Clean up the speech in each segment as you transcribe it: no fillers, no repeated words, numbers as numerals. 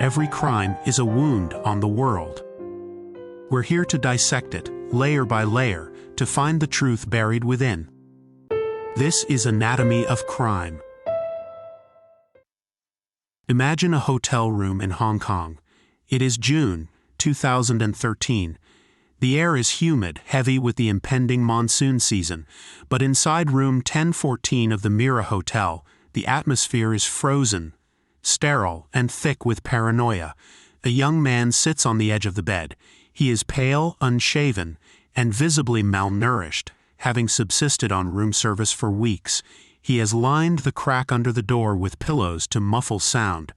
every crime is a wound on the world. We're here to dissect it, layer by layer, to find the truth buried within. This is Anatomy of Crime. Imagine a hotel room in Hong Kong. It is June 2013. The air is humid, heavy with the impending monsoon season, but inside room 1014 of the Mira Hotel, the atmosphere is frozen, sterile, and thick with paranoia. A young man sits on the edge of the bed. He is pale, unshaven, and visibly malnourished, having subsisted on room service for weeks. He has lined the crack under the door with pillows to muffle sound.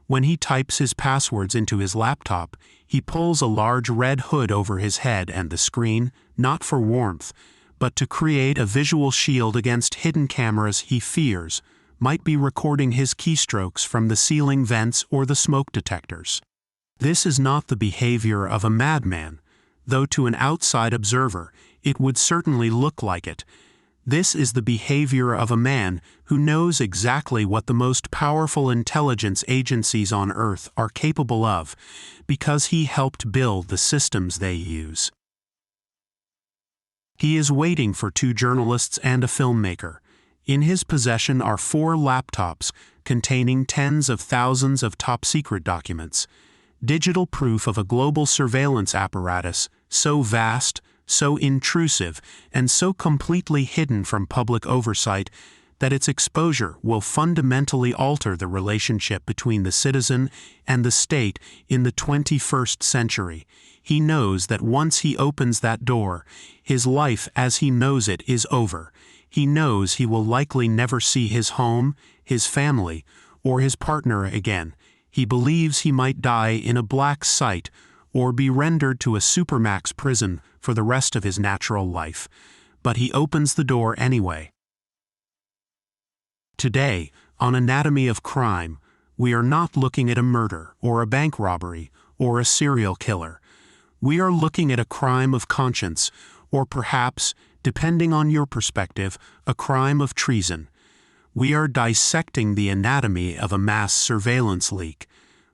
When he types his passwords into his laptop, he pulls a large red hood over his head and the screen, not for warmth, but to create a visual shield against hidden cameras he fears might be recording his keystrokes from the ceiling vents or the smoke detectors. This is not the behavior of a madman, though to an outside observer, it would certainly look like it. This is the behavior of a man who knows exactly what the most powerful intelligence agencies on Earth are capable of, because he helped build the systems they use. He is waiting for 2 journalists and a filmmaker. In his possession are 4 laptops containing tens of thousands of top-secret documents, digital proof of a global surveillance apparatus so vast, so intrusive, and so completely hidden from public oversight that its exposure will fundamentally alter the relationship between the citizen and the state in the 21st century. He knows that once he opens that door, his life as he knows it is over. He knows he will likely never see his home, his family, or his partner again. He believes he might die in a black site or be rendered to a supermax prison for the rest of his natural life, but he opens the door anyway. Today, on Anatomy of Crime, we are not looking at a murder or a bank robbery or a serial killer. We are looking at a crime of conscience, or perhaps, depending on your perspective, a crime of treason. We are dissecting the anatomy of a mass surveillance leak.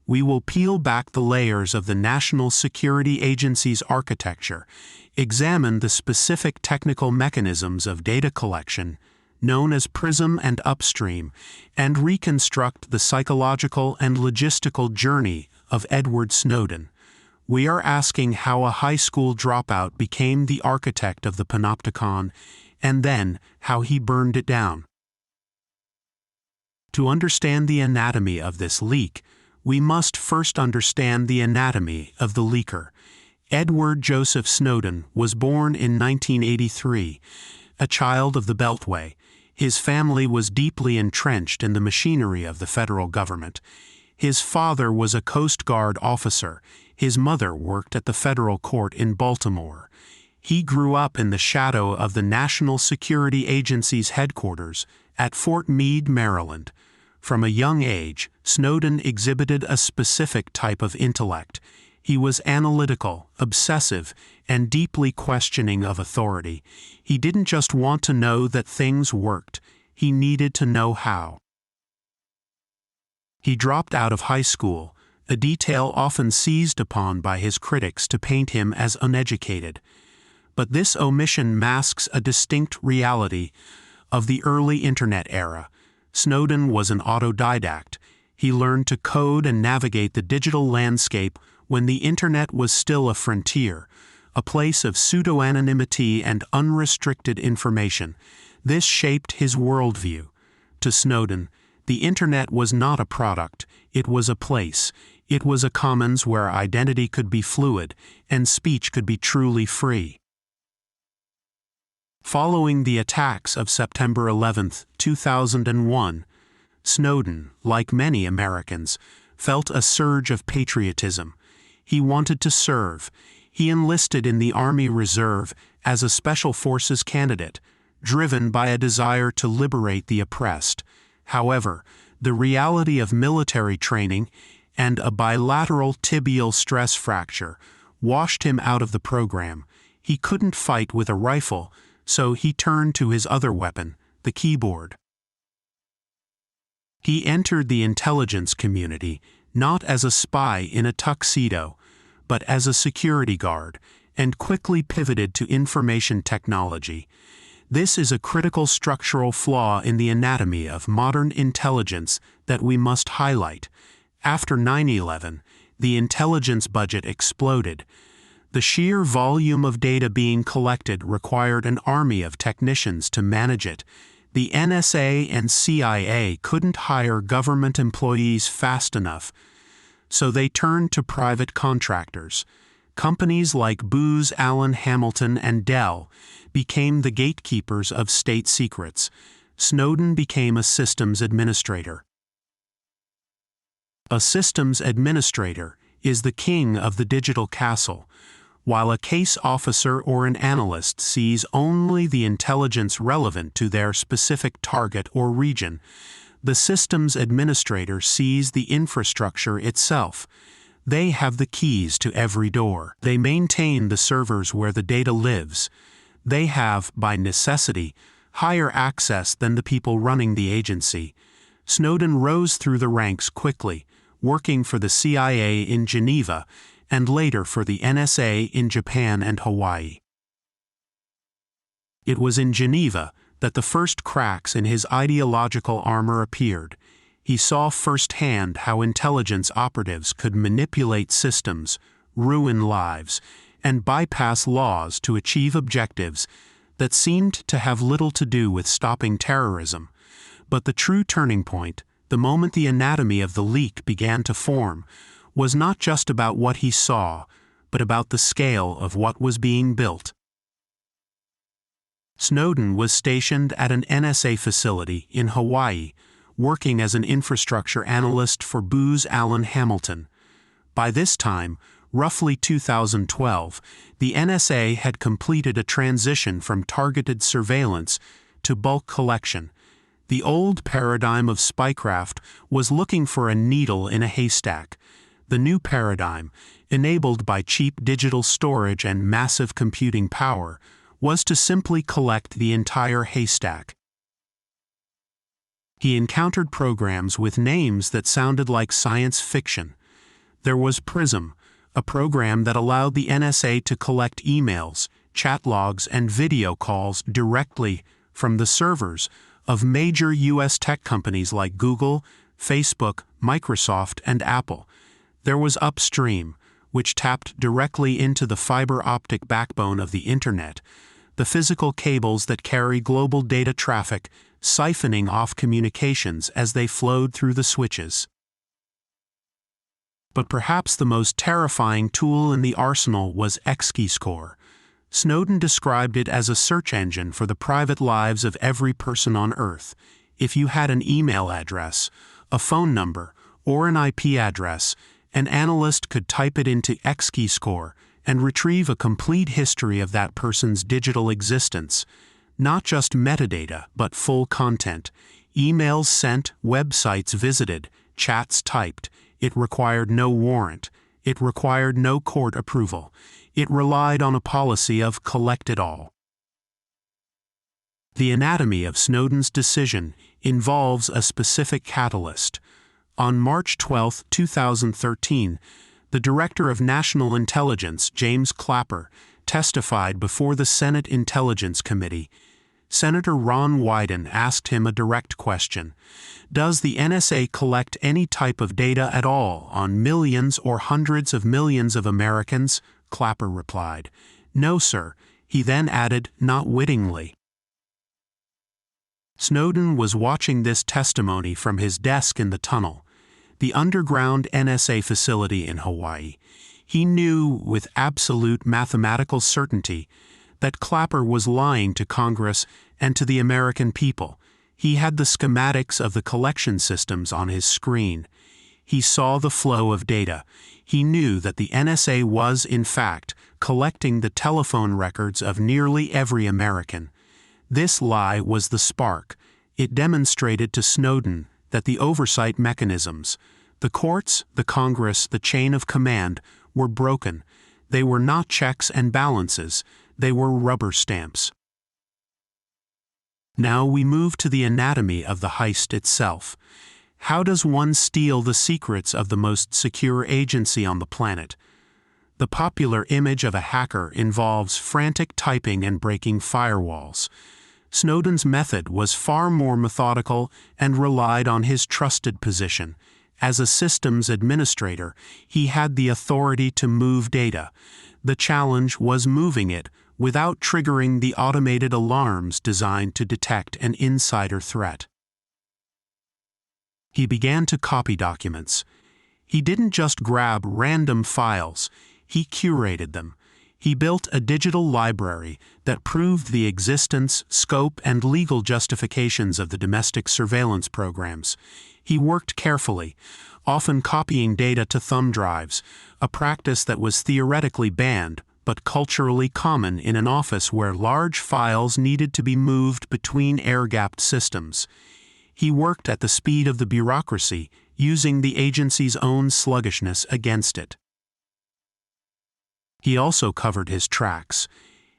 We will peel back the layers of the National Security Agency's architecture, examine the specific technical mechanisms of data collection, known as PRISM and Upstream, and reconstruct the psychological and logistical journey of Edward Snowden. We are asking how a high school dropout became the architect of the Panopticon, and then how he burned it down. To understand the anatomy of this leak, we must first understand the anatomy of the leaker. Edward Joseph Snowden was born in 1983, a child of the Beltway. His family was deeply entrenched in the machinery of the federal government. His father was a Coast Guard officer. His mother worked at the federal court in Baltimore. He grew up in the shadow of the National Security Agency's headquarters at Fort Meade, Maryland. From a young age, Snowden exhibited a specific type of intellect. He was analytical, obsessive, and deeply questioning of authority. He didn't just want to know that things worked. He needed to know how. He dropped out of high school, a detail often seized upon by his critics to paint him as uneducated. But this omission masks a distinct reality of the early Internet era. Snowden was an autodidact. He learned to code and navigate the digital landscape when the Internet was still a frontier, a place of pseudo-anonymity and unrestricted information. This shaped his worldview. To Snowden, the Internet was not a product, it was a place. It was a commons where identity could be fluid and speech could be truly free. Following the attacks of September 11, 2001, Snowden, like many Americans, felt a surge of patriotism. He wanted to serve. He enlisted in the Army Reserve as a Special Forces candidate, driven by a desire to liberate the oppressed. However, the reality of military training and a bilateral tibial stress fracture washed him out of the program. He couldn't fight with a rifle, so he turned to his other weapon, the keyboard. He entered the intelligence community, not as a spy in a tuxedo, but as a security guard, and quickly pivoted to information technology. This is a critical structural flaw in the anatomy of modern intelligence that we must highlight. After 9/11, the intelligence budget exploded. The sheer volume of data being collected required an army of technicians to manage it. The NSA and CIA couldn't hire government employees fast enough, so they turned to private contractors. Companies like Booz Allen Hamilton and Dell became the gatekeepers of state secrets. Snowden became a systems administrator. A systems administrator is the king of the digital castle, while a case officer or an analyst sees only the intelligence relevant to their specific target or region. The systems administrator sees the infrastructure itself. They have the keys to every door. They maintain the servers where the data lives. They have, by necessity, higher access than the people running the agency. Snowden rose through the ranks quickly, working for the CIA in Geneva and later for the NSA in Japan and Hawaii. It was in Geneva that the first cracks in his ideological armor appeared. He saw firsthand how intelligence operatives could manipulate systems, ruin lives, and bypass laws to achieve objectives that seemed to have little to do with stopping terrorism. But the true turning point, the moment the anatomy of the leak began to form, was not just about what he saw, but about the scale of what was being built. Snowden was stationed at an NSA facility in Hawaii, working as an infrastructure analyst for Booz Allen Hamilton. By this time, roughly 2012, the NSA had completed a transition from targeted surveillance to bulk collection. The old paradigm of spycraft was looking for a needle in a haystack. The new paradigm, enabled by cheap digital storage and massive computing power, was to simply collect the entire haystack. He encountered programs with names that sounded like science fiction. There was Prism, a program that allowed the NSA to collect emails, chat logs, and video calls directly from the servers of major U.S. tech companies like Google, Facebook, Microsoft, and Apple. There was Upstream, which tapped directly into the fiber optic backbone of the Internet, the physical cables that carry global data traffic, siphoning off communications as they flowed through the switches. But perhaps the most terrifying tool in the arsenal was Xkeyscore. Snowden described it as a search engine for the private lives of every person on Earth. If you had an email address, a phone number, or an IP address, an analyst could type it into Xkeyscore and retrieve a complete history of that person's digital existence. Not just metadata, but full content. Emails sent, websites visited, chats typed. It required no warrant. It required no court approval. It relied on a policy of collect it all. The anatomy of Snowden's decision involves a specific catalyst. On March 12, 2013, the Director of National Intelligence, James Clapper, testified before the Senate Intelligence Committee. Senator Ron Wyden asked him a direct question. Does the NSA collect any type of data at all on millions or hundreds of millions of Americans? Clapper replied, "No, sir." He then added, not wittingly. Snowden was watching this testimony from his desk in the tunnel, the underground NSA facility in Hawaii. He knew with absolute mathematical certainty that Clapper was lying to Congress and to the American people. He had the schematics of the collection systems on his screen. He saw the flow of data. He knew that the NSA was, in fact, collecting the telephone records of nearly every American. This lie was the spark. It demonstrated to Snowden that the oversight mechanisms, the courts, the Congress, the chain of command, were broken. They were not checks and balances. They were rubber stamps. Now we move to the anatomy of the heist itself. How does one steal the secrets of the most secure agency on the planet? The popular image of a hacker involves frantic typing and breaking firewalls. Snowden's method was far more methodical and relied on his trusted position. As a systems administrator, he had the authority to move data. The challenge was moving it without triggering the automated alarms designed to detect an insider threat. He began to copy documents. He didn't just grab random files, he curated them. He built a digital library that proved the existence, scope, and legal justifications of the domestic surveillance programs. He worked carefully, often copying data to thumb drives, a practice that was theoretically banned but culturally common in an office where large files needed to be moved between air-gapped systems. He worked at the speed of the bureaucracy, using the agency's own sluggishness against it. He also covered his tracks.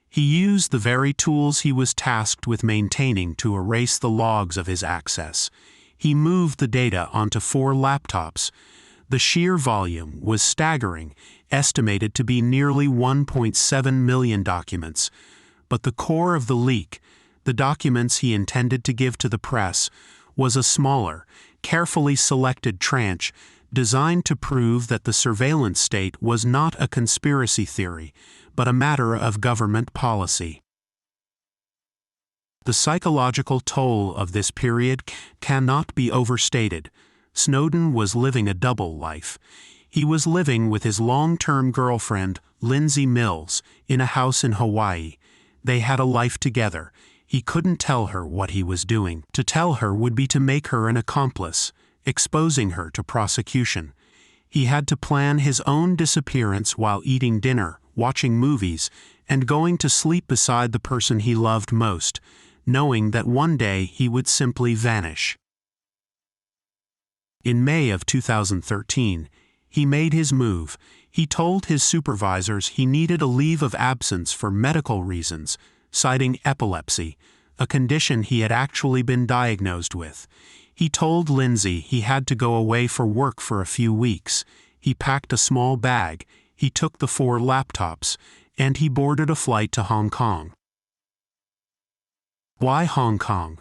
He used the very tools he was tasked with maintaining to erase the logs of his access. He moved the data onto 4 laptops. The sheer volume was staggering, estimated to be nearly 1.7 million documents. But the core of the leak, the documents he intended to give to the press, was a smaller, carefully selected tranche designed to prove that the surveillance state was not a conspiracy theory, but a matter of government policy. The psychological toll of this period cannot be overstated. Snowden was living a double life. He was living with his long-term girlfriend, Lindsay Mills, in a house in Hawaii. They had a life together. He couldn't tell her what he was doing. To tell her would be to make her an accomplice, exposing her to prosecution. He had to plan his own disappearance while eating dinner, watching movies, and going to sleep beside the person he loved most, knowing that one day he would simply vanish. In May of 2013, he made his move. He told his supervisors he needed a leave of absence for medical reasons, citing epilepsy, a condition he had actually been diagnosed with. He told Lindsay he had to go away for work for a few weeks. He packed a small bag, he took the 4 laptops, and he boarded a flight to Hong Kong. Why Hong Kong?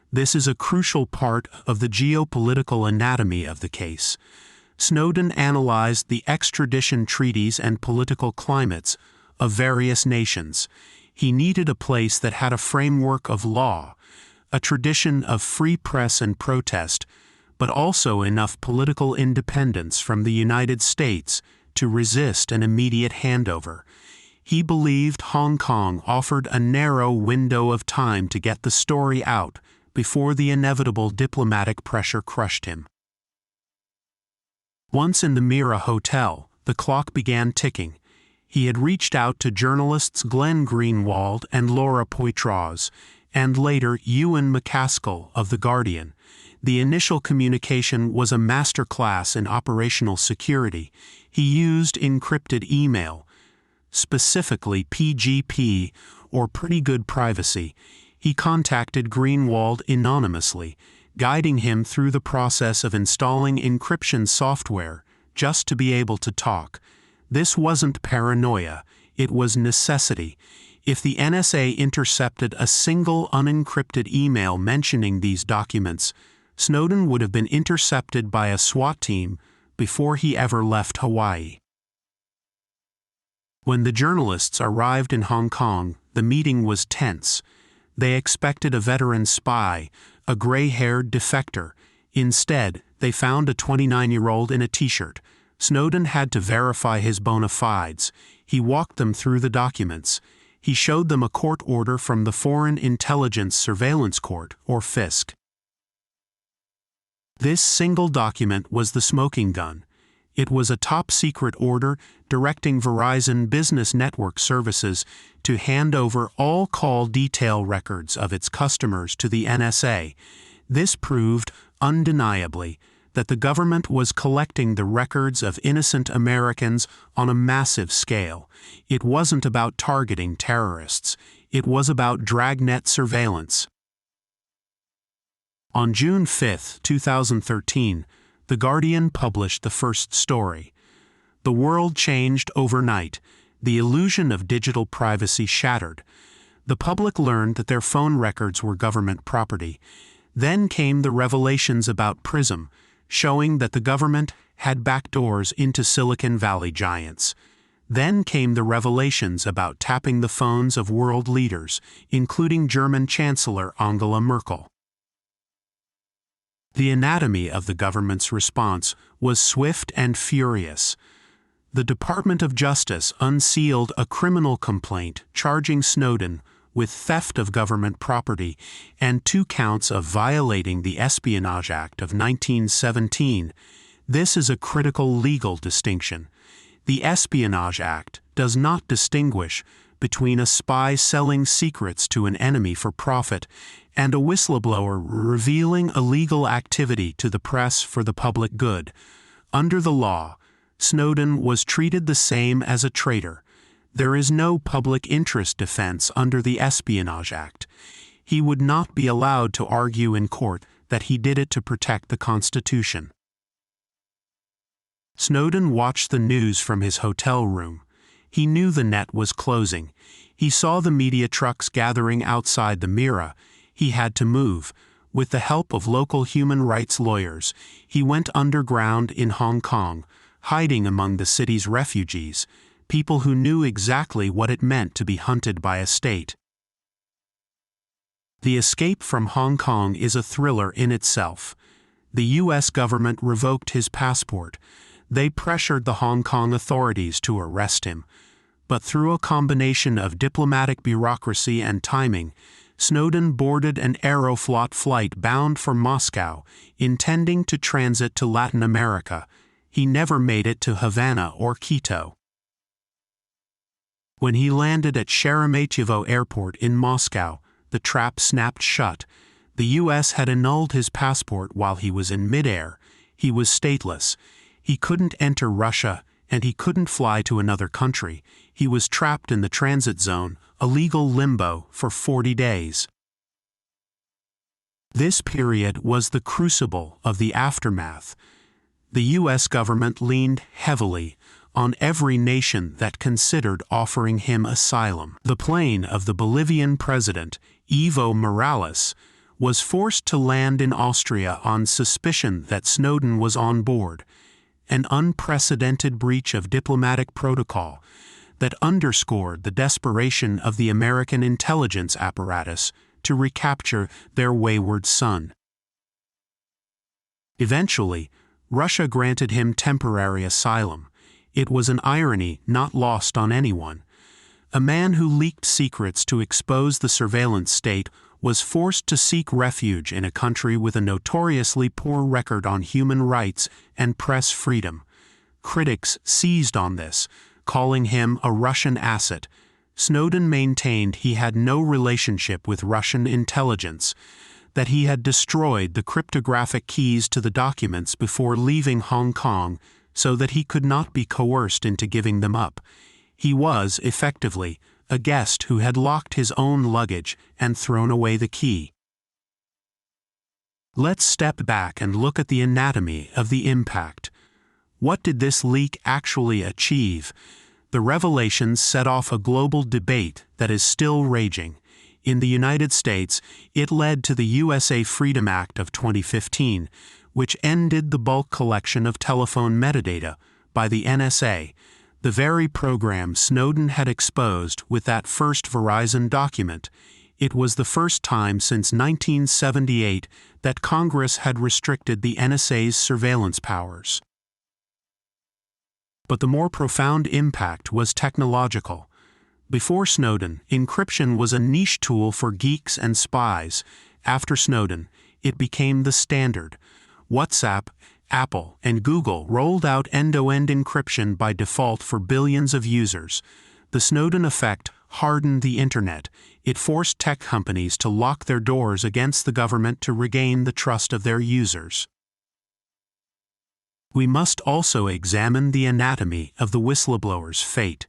This is a crucial part of the geopolitical anatomy of the case. Snowden analyzed the extradition treaties and political climates of various nations. He needed a place that had a framework of law, a tradition of free press and protest, but also enough political independence from the United States to resist an immediate handover. He believed Hong Kong offered a narrow window of time to get the story out before the inevitable diplomatic pressure crushed him. Once in the Mira Hotel, the clock began ticking. He had reached out to journalists Glenn Greenwald and Laura Poitras, and later Ewan MacAskill of The Guardian. The initial communication was a masterclass in operational security. He used encrypted email, specifically PGP, or Pretty Good Privacy. He contacted Greenwald anonymously, guiding him through the process of installing encryption software just to be able to talk. This wasn't paranoia, it was necessity. If the NSA intercepted a single unencrypted email mentioning these documents, Snowden would have been intercepted by a SWAT team before he ever left Hawaii. When the journalists arrived in Hong Kong, the meeting was tense. They expected a veteran spy, a gray-haired defector. Instead, they found a 29-year-old in a t-shirt. Snowden had to verify his bona fides. He walked them through the documents. He showed them a court order from the Foreign Intelligence Surveillance Court, or FISC. This single document was the smoking gun. It was a top-secret order directing Verizon Business Network Services to hand over all call detail records of its customers to the NSA. This proved, undeniably, that the government was collecting the records of innocent Americans on a massive scale. It wasn't about targeting terrorists. It was about dragnet surveillance. On June 5, 2013, The Guardian published the first story. The world changed overnight. The illusion of digital privacy shattered. The public learned that their phone records were government property. Then came the revelations about PRISM, showing that the government had backdoors into Silicon Valley giants. Then came the revelations about tapping the phones of world leaders, including German Chancellor Angela Merkel. The anatomy of the government's response was swift and furious. The Department of Justice unsealed a criminal complaint charging Snowden with theft of government property and 2 counts of violating the Espionage Act of 1917. This is a critical legal distinction. The Espionage Act does not distinguish between a spy selling secrets to an enemy for profit and a whistleblower revealing illegal activity to the press for the public good. Under the law, Snowden was treated the same as a traitor. There is no public interest defense under the Espionage Act. He would not be allowed to argue in court that he did it to protect the Constitution. Snowden watched the news from his hotel room. He knew the net was closing. He saw the media trucks gathering outside the Mira. He had to move. With the help of local human rights lawyers, he went underground in Hong Kong, hiding among the city's refugees, people who knew exactly what it meant to be hunted by a state. The escape from Hong Kong is a thriller in itself. The U.S. government revoked his passport. They pressured the Hong Kong authorities to arrest him. But through a combination of diplomatic bureaucracy and timing, Snowden boarded an Aeroflot flight bound for Moscow, intending to transit to Latin America. He never made it to Havana or Quito. When he landed at Sheremetyevo Airport in Moscow, the trap snapped shut. The U.S. had annulled his passport while he was in midair. He was stateless. He couldn't enter Russia, and he couldn't fly to another country. He was trapped in the transit zone, a legal limbo, for 40 days. This period was the crucible of the aftermath. The U.S. government leaned heavily on every nation that considered offering him asylum. The plane of the Bolivian president, Evo Morales, was forced to land in Austria on suspicion that Snowden was on board, an unprecedented breach of diplomatic protocol that underscored the desperation of the American intelligence apparatus to recapture their wayward son. Eventually, Russia granted him temporary asylum. It was an irony not lost on anyone. A man who leaked secrets to expose the surveillance state was forced to seek refuge in a country with a notoriously poor record on human rights and press freedom. Critics seized on this, calling him a Russian asset. Snowden maintained he had no relationship with Russian intelligence, that he had destroyed the cryptographic keys to the documents before leaving Hong Kong so that he could not be coerced into giving them up. He was, effectively, a guest who had locked his own luggage and thrown away the key. Let's step back and look at the anatomy of the impact. What did this leak actually achieve? The revelations set off a global debate that is still raging. In the United States, it led to the USA Freedom Act of 2015, which ended the bulk collection of telephone metadata by the NSA, the very program Snowden had exposed with that first Verizon document. It was the first time since 1978 that Congress had restricted the NSA's surveillance powers. But the more profound impact was technological. Before Snowden, encryption was a niche tool for geeks and spies. After Snowden, it became the standard. WhatsApp, Apple, and Google rolled out end-to-end encryption by default for billions of users. The Snowden effect hardened the Internet. It forced tech companies to lock their doors against the government to regain the trust of their users. We must also examine the anatomy of the whistleblower's fate.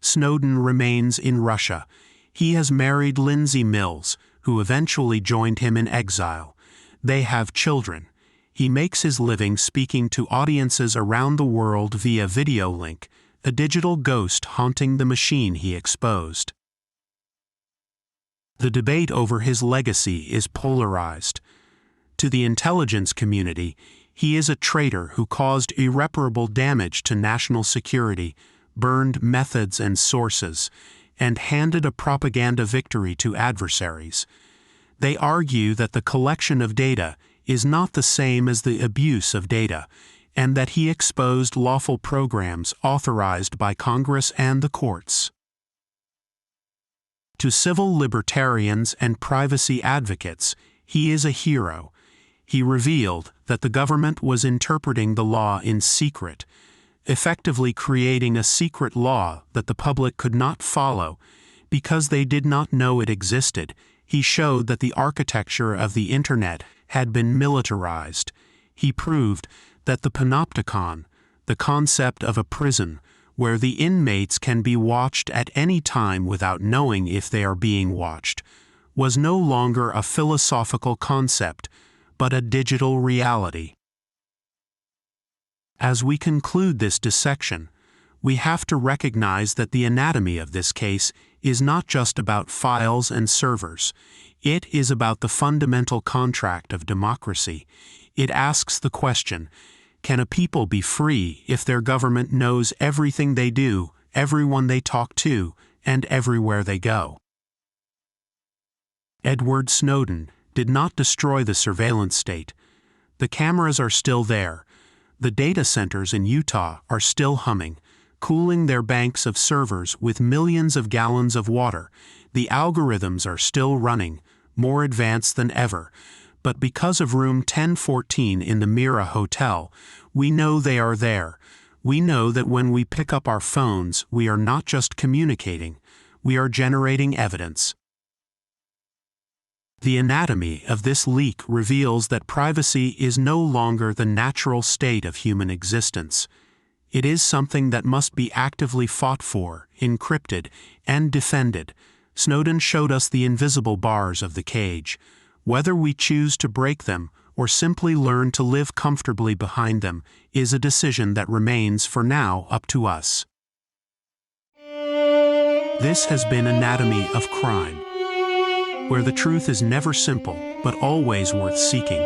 Snowden remains in Russia. He has married Lindsay Mills, who eventually joined him in exile. They have children. He makes his living speaking to audiences around the world via video link, a digital ghost haunting the machine he exposed. The debate over his legacy is polarized. To the intelligence community, he is a traitor who caused irreparable damage to national security, burned methods and sources, and handed a propaganda victory to adversaries. They argue that the collection of data is not the same as the abuse of data, and that he exposed lawful programs authorized by Congress and the courts. To civil libertarians and privacy advocates, he is a hero. He revealed that the government was interpreting the law in secret, effectively creating a secret law that the public could not follow because they did not know it existed. He showed that the architecture of the Internet had been militarized. He proved that the Panopticon, the concept of a prison where the inmates can be watched at any time without knowing if they are being watched, was no longer a philosophical concept, but a digital reality. As we conclude this dissection, we have to recognize that the anatomy of this case is not just about files and servers. It is about the fundamental contract of democracy. It asks the question, can a people be free if their government knows everything they do, everyone they talk to, and everywhere they go? Edward Snowden did not destroy the surveillance state. The cameras are still there. The data centers in Utah are still humming, cooling their banks of servers with millions of gallons of water. The algorithms are still running, more advanced than ever. But because of room 1014 in the Mira Hotel, we know they are there. We know that when we pick up our phones, we are not just communicating, we are generating evidence. The anatomy of this leak reveals that privacy is no longer the natural state of human existence. It is something that must be actively fought for, encrypted, and defended. Snowden showed us the invisible bars of the cage. Whether we choose to break them or simply learn to live comfortably behind them is a decision that remains for now up to us. This has been Anatomy of Crime, where the truth is never simple, but always worth seeking.